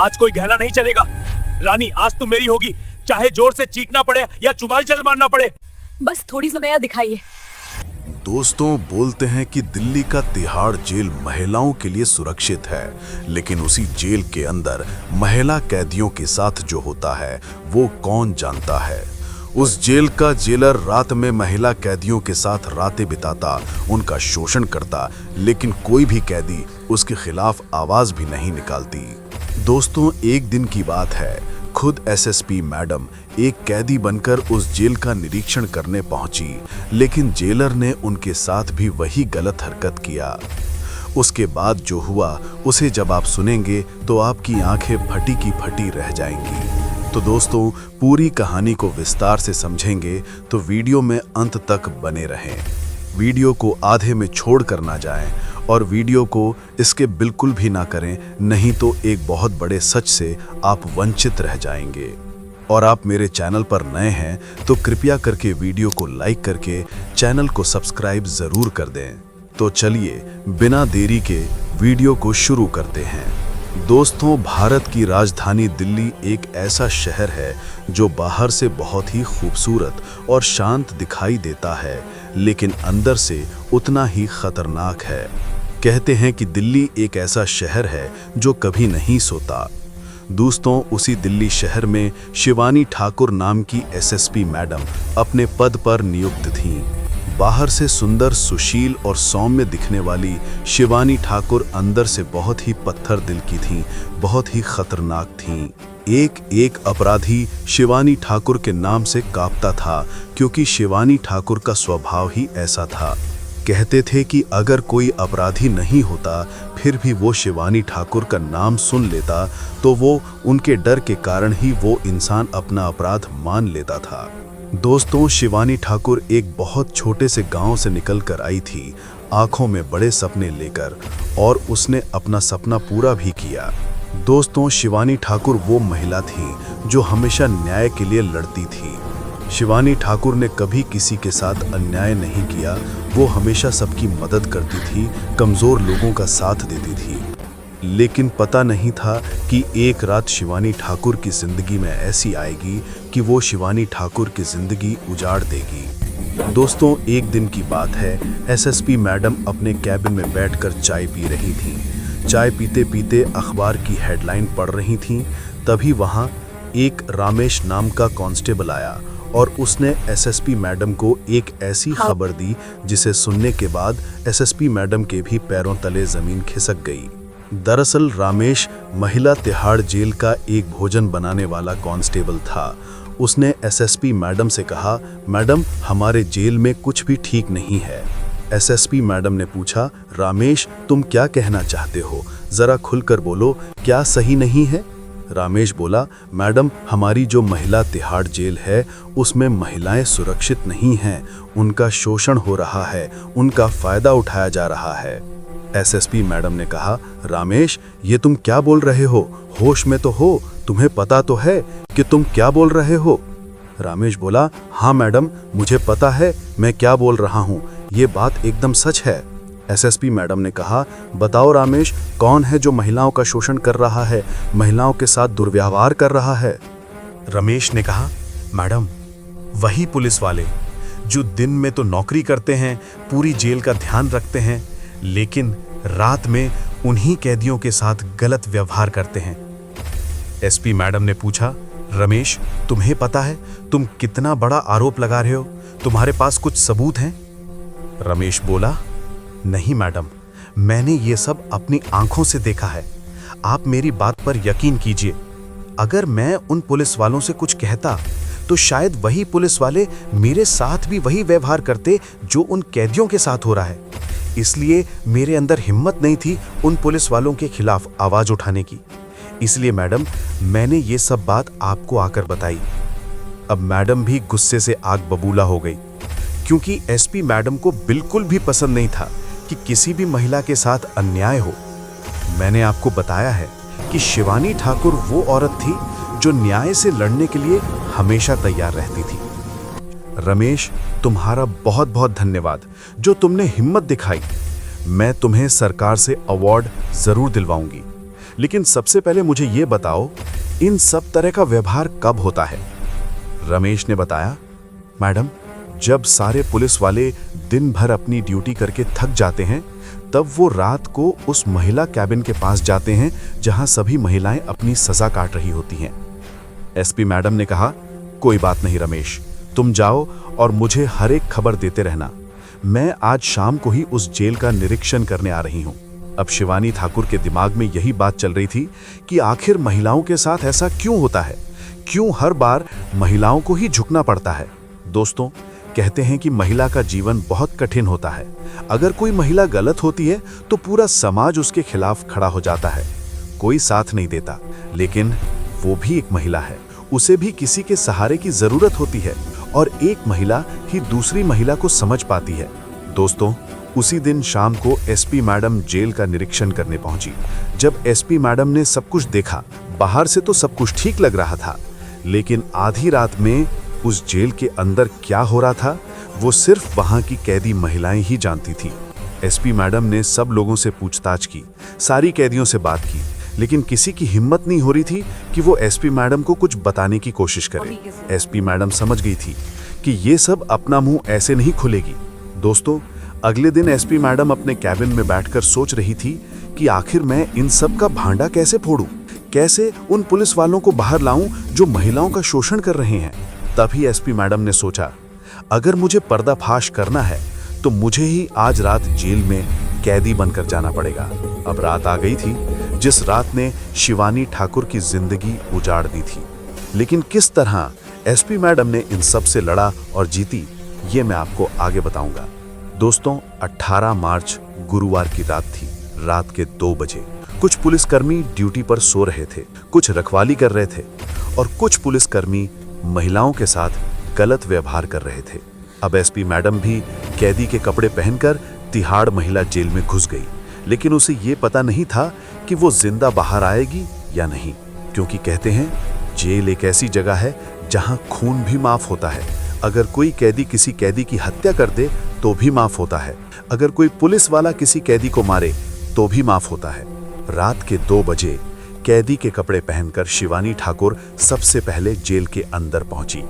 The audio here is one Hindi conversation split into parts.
आज कोई गहना नहीं चलेगा। रानी, आज तुम मेरी होगी, चाहे जोर से चीखना पड़े या चुमाल चल मारना पड़े। बस थोड़ी समय दिखाइए। दोस्तों, बोलते हैं कि दिल्ली का तिहाड़ जेल महिलाओं के लिए सुरक्षित है, लेकिन उसी जेल के अंदर महिला कैदियों के साथ जो होता है वो कौन जानता है। उस जेल का जेलर रात में महिला कैदियों के साथ रातें बिताता, उनका शोषण करता, लेकिन कोई भी कैदी उसके खिलाफ आवाज भी नहीं निकालती। दोस्तों, एक दिन की बात है, खुद एसएसपी मैडम एक कैदी बनकर उस जेल का निरीक्षण करने पहुंची, लेकिन जेलर ने उनके साथ भी वही गलत हरकत किया। उसके बाद जो हुआ उसे जब आप सुनेंगे तो आपकी आंखें फटी की फटी रह जाएंगी। तो दोस्तों, पूरी कहानी को विस्तार से समझेंगे तो वीडियो में अंत तक बने रहें। वीडियो को आधे में छोड़ कर ना जाएं और वीडियो को इसके बिल्कुल भी ना करें, नहीं तो एक बहुत बड़े सच से आप वंचित रह जाएंगे। और आप मेरे चैनल पर नए हैं तो कृपया करके वीडियो को लाइक करके चैनल को सब्सक्राइब जरूर कर दें। तो चलिए बिना देरी के वीडियो को शुरू करते हैं। दोस्तों, भारत की राजधानी दिल्ली एक ऐसा शहर है जो बाहर से बहुत ही खूबसूरत और शांत दिखाई देता है, लेकिन अंदर से उतना ही खतरनाक है। कहते हैं कि दिल्ली एक ऐसा शहर है जो कभी नहीं सोता। दोस्तों, उसी दिल्ली शहर में शिवानी ठाकुर नाम की एसएसपी मैडम अपने पद पर नियुक्त थीं। बाहर से सुंदर, सुशील और सौम्य दिखने वाली शिवानी ठाकुर अंदर से बहुत ही पत्थर दिल की थीं, बहुत ही खतरनाक थीं। एक एक अपराधी शिवानी ठाकुर के नाम से कांपता था, क्योंकि शिवानी ठाकुर का स्वभाव ही ऐसा था। कहते थे कि अगर कोई अपराधी नहीं होता फिर भी वो शिवानी ठाकुर का नाम सुन लेता तो वो उनके डर के कारण ही वो इंसान अपना अपराध मान लेता था। दोस्तों, शिवानी ठाकुर एक बहुत छोटे से गांव से निकलकर आई थी, आंखों में बड़े सपने लेकर, और उसने अपना सपना पूरा भी किया। दोस्तों, शिवानी ठाकुर वो महिला थी जो हमेशा न्याय के लिए लड़ती थी। शिवानी ठाकुर ने कभी किसी के साथ अन्याय नहीं किया, वो हमेशा सबकी मदद करती थी, कमज़ोर लोगों का साथ देती थी। लेकिन पता नहीं था कि एक रात शिवानी ठाकुर की ज़िंदगी में ऐसी आएगी कि वो शिवानी ठाकुर की ज़िंदगी उजाड़ देगी। दोस्तों, एक दिन की बात है, एसएसपी मैडम अपने कैबिन में बैठकर चाय पी रही थीं। चाय पीते पीते अखबार की हेडलाइन पढ़ रही थीं। तभी वहाँ एक रामेश नाम का कांस्टेबल आया और उसने एसएसपी मैडम को एक ऐसी खबर दी जिसे सुनने के बाद एसएसपी मैडम के भी पैरों तले ज़मीन खिसक गई। दरअसल रामेश महिला तिहाड़ जेल का एक भोजन बनाने वाला कांस्टेबल था। उसने एसएसपी मैडम से कहा, मैडम, हमारे जेल में कुछ भी ठीक नहीं है। एसएसपी मैडम ने पूछा, रामेश, तुम क्या कहना चाहते हो? जरा खुलकर बोलो, क्या सही नहीं है? रामेश बोला, मैडम, हमारी जो महिला तिहाड़ जेल है उसमें महिलाएं सुरक्षित नहीं हैं, उनका शोषण हो रहा है, उनका फायदा उठाया जा रहा है। एसएसपी मैडम ने कहा, रामेश, ये तुम क्या बोल रहे हो? होश में तो हो, तुम्हें पता तो है कि तुम क्या बोल रहे हो? रामेश बोला, हाँ मैडम, मुझे पता है मैं क्या बोल रहा हूँ, ये बात एकदम सच है। एसएसपी मैडम ने कहा, बताओ रामेश, कौन है जो महिलाओं का शोषण कर रहा है, महिलाओं के साथ दुर्व्यवहार कर रहा है? रमेश ने कहा, मैडम, वही पुलिस वाले जो दिन में तो नौकरी करते हैं, पूरी जेल का ध्यान रखते हैं, लेकिन रात में उन्हीं कैदियों के साथ गलत व्यवहार करते हैं। एसपी मैडम ने पूछा, रमेश, तुम्हें पता है तुम कितना बड़ा आरोप लगा रहे हो? तुम्हारे पास कुछ सबूत हैं? रमेश बोला, नहीं मैडम, मैंने ये सब अपनी आंखों से देखा है। आप मेरी बात पर यकीन कीजिए। अगर मैं उन पुलिस वालों से कुछ कहता तो शायद वही पुलिस वाले मेरे साथ भी वही व्यवहार करते जो उन कैदियों के साथ हो रहा है। इसलिए मेरे अंदर हिम्मत नहीं थी उन पुलिस वालों के खिलाफ आवाज उठाने की। इसलिए मैडम, मैंने ये सब बात आपको आकर बताई। अब मैडम भी गुस्से से आग बबूला हो गई, क्योंकि एसपी मैडम को बिल्कुल भी पसंद नहीं था कि किसी भी महिला के साथ अन्याय हो। मैंने आपको बताया है कि शिवानी ठाकुर वो औरत थी जो न्याय से लड़ने के लिए हमेशा तैयार रहती थी। रमेश, तुम्हारा बहुत बहुत धन्यवाद जो तुमने हिम्मत दिखाई। मैं तुम्हें सरकार से अवार्ड जरूर दिलवाऊंगी। लेकिन सबसे पहले मुझे ये बताओ, इन सब तरह का व्यवहार कब होता है? रमेश ने बताया, मैडम, जब सारे पुलिस वाले दिन भर अपनी ड्यूटी करके थक जाते हैं, तब वो रात को उस महिला कैबिन के पास जाते हैं जहां सभी महिलाएं अपनी सजा काट रही होती हैं। एसपी मैडम ने कहा, कोई बात नहीं रमेश, तुम जाओ और मुझे हर एक खबर देते रहना। मैं आज शाम को ही उस जेल का निरीक्षण करने आ रही हूं। अब शिवानी ठाकुर के दिमाग में यही बात चल रही थी कि आखिर महिलाओं के साथ ऐसा क्यों होता है, क्यों हर बार महिलाओं को ही झुकना पड़ता है। दोस्तों, कहते हैं कि महिला का जीवन बहुत कठिन होता है। अगर कोई महिला गलत होती है तो पूरा समाज उसके खिलाफ खड़ा हो जाता है, कोई साथ नहीं देता। लेकिन वो भी एक महिला है, उसे भी किसी के सहारे की जरूरत होती है और एक महिला ही दूसरी महिला को समझ पाती है। दोस्तों, उसी दिन शाम को एसपी मैडम जेल का निरीक्षण करने पहुंची। जब एसपी मैडम ने सब कुछ देखा, बाहर से तो सब कुछ ठीक लग रहा था, लेकिन आधी रात में उस जेल के अंदर क्या हो रहा था वो सिर्फ वहां की कैदी महिलाएं ही जानती थी। एसपी मैडम ने सब लोगों से पूछताछ की, सारी कैदियों से बात की, लेकिन किसी की हिम्मत नहीं हो रही थी कि वो एसपी मैडम को कुछ बताने की कोशिश करे। एसपी मैडम समझ गई थी कि ये सब अपना मुंह ऐसे नहीं खुलेगी। दोस्तों, अगले दिन एसपी मैडम अपने कैबिन में बैठकर सोच रही थी कि आखिर मैं इन सब का भांडा कैसे फोड़ूं, कैसे उन पुलिस वालों को बाहर लाऊं जो महिलाओं का शोषण कर रहे हैं। तभी एसपी मैडम ने सोचा, अगर मुझे पर्दाफाश करना है तो मुझे ही आज रात जेल में कैदी बनकर जाना पड़ेगा। अब रात आ गई थी जिस रात ने शिवानी ठाकुर की जिंदगी उजाड़ दी थी। लेकिन किस तरह एसपी मैडम ने इन सब से लड़ा और जीती, ये मैं आपको आगे बताऊंगा। दोस्तों, 18 मार्च गुरुवार की रात थी। रात के 2 बजे कुछ पुलिसकर्मी ड्यूटी पर सो रहे थे, कुछ रखवाली कर रहे थे और कुछ पुलिसकर्मी महिलाओं के साथ गलत व्यवहार कर रहे थे। अब एसपी मैडम भी कैदी के कपड़े पहनकर तिहाड़ महिला जेल में घुस गई, लेकिन उसे ये पता नहीं था कि वो जिंदा बाहर आएगी या नहीं, क्योंकि कहते हैं जेल एक ऐसी जगह है जहां खून भी माफ होता है। अगर कोई कैदी किसी कैदी की हत्या कर दे तो भी माफ होता है, अगर कोई पुलिस वाला किसी कैदी को मारे तो भी माफ होता है। रात के 2 बजे कैदी के कपड़े पहनकर शिवानी ठाकुर सबसे पहले जेल के अंदर पहुंची।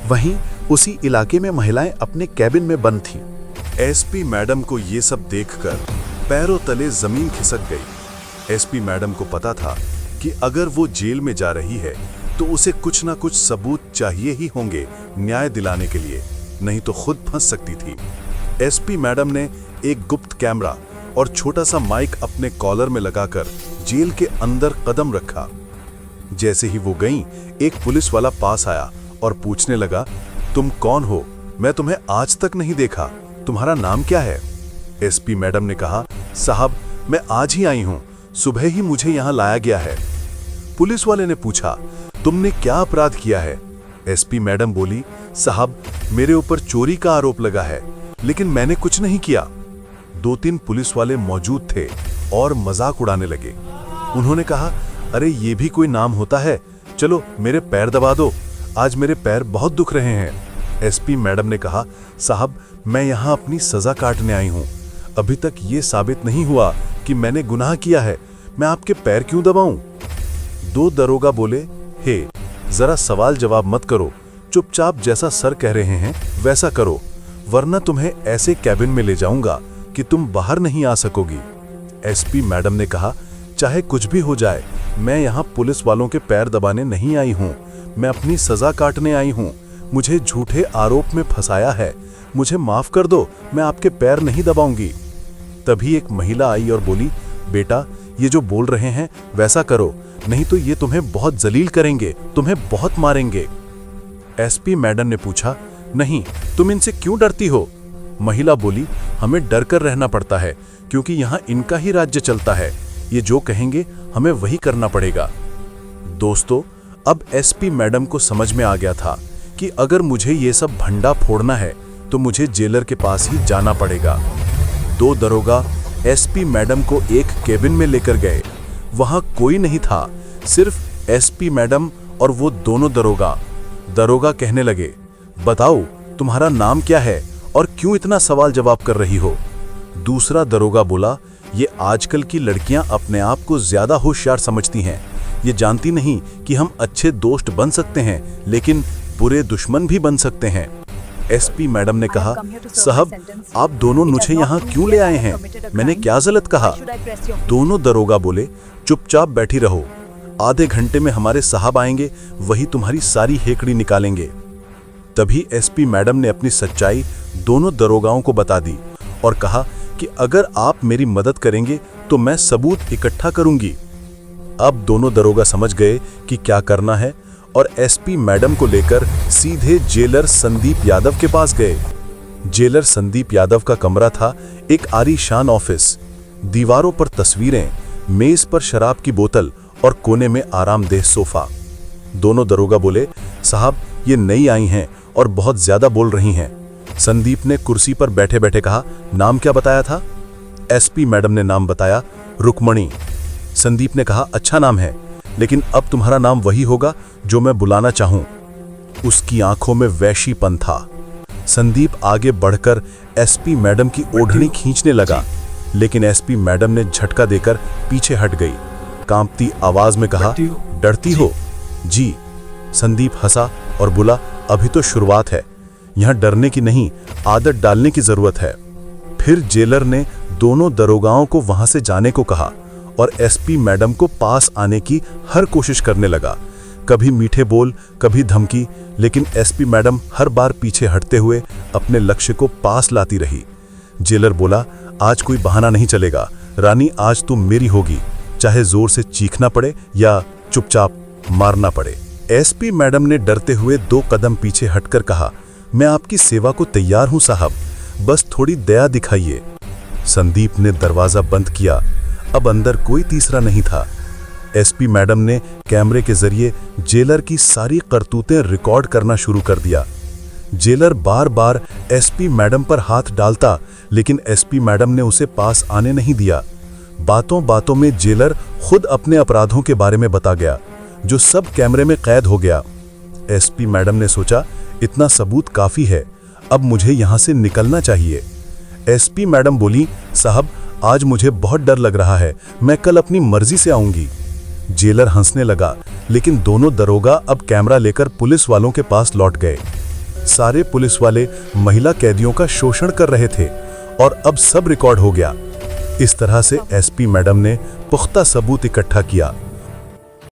वहीं उसी इलाके में महिलाएं अपने कैबिन में बंद थीं। एसपी मैडम को ये सब देखकर पैरों तले जमीन खिसक गई। एसपी मैडम को पता था कि अगर वो जेल में जा रही है तो उसे कुछ ना कुछ सबूत चाहिए ही होंगे न्याय दिलाने के लिए, नहीं तो खुद फंस सकती थी। एसपी मैडम ने एक गुप्त कैमरा और छोटा सा माइक अपने कॉलर में लगाकर जेल के अंदर कदम रखा। जैसे ही वो गईं, एक पुलिस वाला पास आया और पूछने लगा, तुम कौन हो? मैं तुम्हें आज तक नहीं देखा, तुम्हारा नाम क्या है? एसपी मैडम ने कहा, साहब, मैं आज ही आई हूं, सुबह ही मुझे यहां लाया गया है। पुलिस वाले ने पूछा, तुमने क्या अपराध किया है? एसपी मैडम बोली, साहब, मेरे ऊपर चोरी का आरोप लगा है, लेकिन मैंने कुछ नहीं किया। 2-3 पुलिस वाले मौजूद थे और मजाक उड़ाने लगे। उन्होंने कहा, अरे ये भी कोई नाम होता है, चलो मेरे पैर दबा दो, आज मेरे पैर बहुत दुख रहे हैं। एसपी मैडम ने कहा, साहब, मैं यहाँ अपनी सजा काटने आई हूँ, अभी तक ये साबित नहीं हुआ कि मैंने गुनाह किया है, मैं आपके पैर क्यों दबाऊं? 2 दरोगा बोले, हे, जरा सवाल जवाब मत करो, चुपचाप जैसा सर कह रहे हैं वैसा करो, वरना तुम्हें ऐसे कैबिन में ले जाऊंगा कि तुम बाहर नहीं आ सकोगी। एसपी मैडम ने कहा, चाहे कुछ भी हो जाए, मैं यहाँ पुलिस वालों के पैर दबाने नहीं आई हूँ, मैं अपनी सजा काटने आई हूँ। मुझे झूठे आरोप में फंसाया है, मुझे माफ कर दो, मैं आपके पैर नहीं दबाऊंगी। तभी एक महिला आई और बोली, बेटा, ये जो बोल रहे हैं वैसा करो, नहीं तो ये तुम्हें बहुत जलील करेंगे, तुम्हें बहुत मारेंगे। एसपी मैडम ने पूछा, नहीं, तुम इनसे क्यों डरती हो? महिला बोली, हमें डर कर रहना पड़ता है, क्योंकि यहाँ इनका ही राज्य चलता है, ये जो कहेंगे हमें वही करना पड़ेगा। दोस्तों, अब एसपी मैडम को समझ में आ गया था कि अगर मुझे ये सब भंडा फोड़ना है तो मुझे जेलर के पास ही जाना पड़ेगा। 2 दरोगा एसपी मैडम को एक केबिन में लेकर गए। वहां कोई नहीं था, सिर्फ एसपी मैडम और वो दोनों दरोगा। दरोगा कहने लगे, बताओ तुम्हारा नाम क्या है और क्यों इतना सवाल जवाब कर रही हो? दूसरा दरोगा बोला, ये आजकल की लड़कियां अपने आप को ज्यादा होशियार समझती हैं। ये जानती नहीं कि हम अच्छे दोस्त बन सकते हैं लेकिन बुरे दुश्मन भी बन सकते हैं। एसपी मैडम ने कहा, साहब आप दोनों मुझे यहाँ क्यों ले आए हैं? मैंने क्या गलत कहा? दोनों दरोगा बोले, चुपचाप बैठी रहो, आधे घंटे में हमारे साहब आएंगे, वही तुम्हारी सारी हेकड़ी निकालेंगे। तभी एसपी मैडम ने अपनी सच्चाई दोनों दरोगाओं को बता दी और कहा कि अगर आप मेरी मदद करेंगे तो मैं सबूत इकट्ठा करूंगी। अब दोनों दरोगा समझ गए कि क्या करना है और एसपी मैडम को लेकर सीधे जेलर संदीप यादव के पास गए। जेलर संदीप यादव का कमरा था एक आलीशान ऑफिस। दीवारों पर तस्वीरें, मेज पर शराब की बोतल और कोने में आरामदेह सोफा। दोनों दरोगा बोले, साहब ये नई आई हैं और बहुत ज्यादा बोल रही हैं। संदीप ने कुर्सी पर बैठे बैठे कहा, नाम क्या बताया था? एसपी मैडम ने नाम बताया, रुक्मणी। संदीप ने कहा, अच्छा नाम है, लेकिन अब तुम्हारा नाम वही होगा जो मैं बुलाना चाहूं। उसकी आंखों में वैशीपन था। संदीप आगे बढ़कर एसपी मैडम की ओढ़नी खींचने लगा, लेकिन एसपी मैडम ने झटका देकर पीछे हट गई। कांपती आवाज में कहा, डरती हो? जी। संदीप हंसा और बोला, अभी तो शुरुआत है, यहां डरने की नहीं, आदत डालने की जरूरत है। फिर जेलर ने दोनों दरोगाओं को वहां से जाने को कहा और एसपी मैडम को पास आने की हर कोशिश करने लगा। कभी मीठे बोल, कभी धमकी, लेकिन एसपी मैडम हर बार पीछे हटते हुए अपने लक्ष्य को पास लाती रही। जेलर बोला, आज कोई बहाना नहीं चलेगा, रानी आज तुम मेरी होगी, चाहे जोर से चीखना पड़े या चुपचाप मारना पड़े। एसपी मैडम ने डरते हुए 2 कदम पीछे हटकर कहा, मैं आपकी सेवा को तैयार हूं साहब, बस थोड़ी दया दिखाइए। संदीप ने दरवाजा बंद किया। अब अंदर कोई तीसरा नहीं था। एसपी मैडम ने कैमरे के जरिए जेलर की सारी करतूतें रिकॉर्ड करना शुरू कर दिया। जेलर बार बार एसपी मैडम पर हाथ डालता, लेकिन एसपी मैडम ने उसे पास आने नहीं दिया। बातों बातों में जेलर खुद अपने अपराधों के बारे में बता गया, जो सब कैमरे में कैद हो गया। एसपी मैडम ने सोचा, इतना सबूत काफी है, अब मुझे यहां से निकलना चाहिए। एसपी मैडम बोली, साहब आज मुझे बहुत डर लग रहा है, मैं कल अपनी मर्जी से आऊंगी। जेलर हंसने लगा, लेकिन दोनों दरोगा अब कैमरा लेकर पुलिस वालों के पास लौट गए। सारे पुलिस वाले महिला कैदियों का शोषण कर रहे थे और अब सब रिकॉर्ड हो गया। इस तरह से एसपी मैडम ने पुख्ता सबूत इकट्ठा किया।